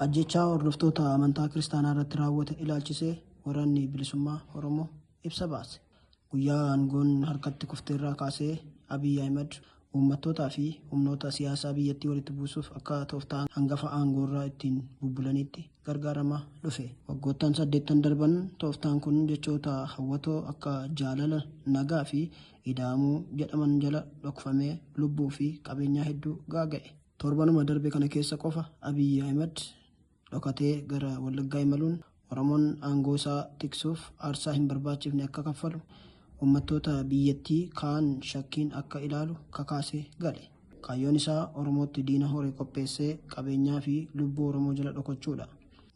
Ajjechaa hordoftoota amantaa kiristaanaa irratti raawwate ilaalchisee waraanni bilisummaa Oromoo ibsa baase. Guyyaa aangoon harkatti kufteerraa kaasee Abiy Ahmed uummattootaa fi humnoota siyaasaa biyyattii walitti buusuuf akka tooftaa hangafa aangoorraa ittiin bubbulanitti gargaaramaa dhufe. Waggoottan 8 darban tooftaan kun jechoota hawwatoo akka jaalala, nagaa fi ida'amuu jedhaman jala dhokfamee lubbuu fi qabeenyaa hedduu gaaga'e. Torbanuma darbe kana keessa qofa Abiy Ahmed dhokatee gara Wallaggaa imaluun Oromoon aangoo isaa tiksuuf aarsaa hin barbaachifne akka kaffalu uummattoota biyyattii kaan shakkiin akka ilaalu kakaasee gale. Kaayyoon isaa Oromootti diina horee qopheessee qabeenyaa fi lubbuu Oromoo jala dhokachuudha.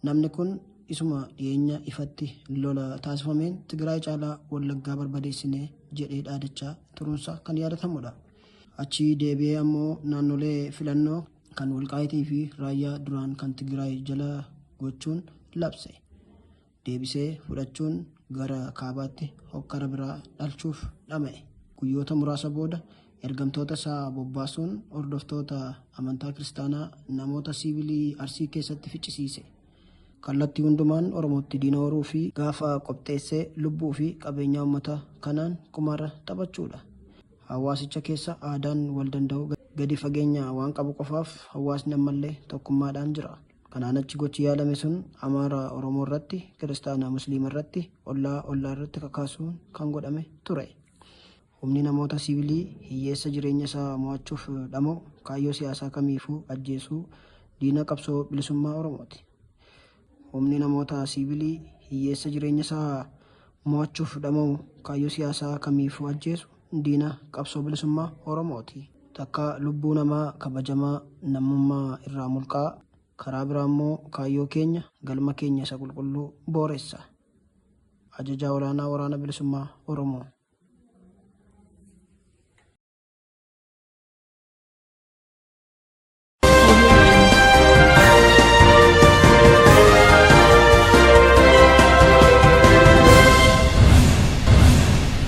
Namni kun isuma dhiyeenya ifatti lola taasifameen Tigraay caalaa Wallaggaa barbadeessinee jedhee dhaadachaa turuunsaa kan yaadatamudha. Achi deebi'ee ammoo naannolee filannoo kan Walqaayitii fi Raayyaa duraan kan Tigraay jala gochuun labse. Deebisee fudhachuun gara kaabaatti hokkara biraa dhalchuuf dhama'e. Guyyoota muraasa booda ergamtoota isaa bobbaasuun hordoftoota amantaa kiristaanaa namoota siivilii Arsii keessatti ficcisiise. Kallattii hundumaan Oromootti diina horuu fi gaafa qopheessee lubbuu fi qabeenya uummata kanaan kumaara taphachuudha. Hawaasicha keessa aadaan wal danda'u gadi fageenya waan qabu qofaaf hawaasni ammallee tokkummaadhaan jira. Kanaan achi gochi yaalame sun Amaara Oromoo irratti, Kiristaana Musliima irratti, ollaa irratti kakaasuun kan godhame ture. Humni namoota siivilii hiyyeessa jireenya isaa mo'achuuf dhamoo kaayyoo siyaasaa kamiifuu ajjeesuu diina qabsoo bilisummaa Oromooti. Humni namoota siivilii hiyyeessa jireenya isaa mo'achuuf dhamoo kaayyoo siyaasaa kamiifuu ajjeesu diina qabsoo bilisummaa Oromooti. Takka lubbuu namaa kabajamaa namummaa irraa mulqaa, karaa biraa immoo kaayyoo keenya galma keenya isa qulqulluu booressa. Ajajaa olaanaa waraana bilisummaa Oromoo.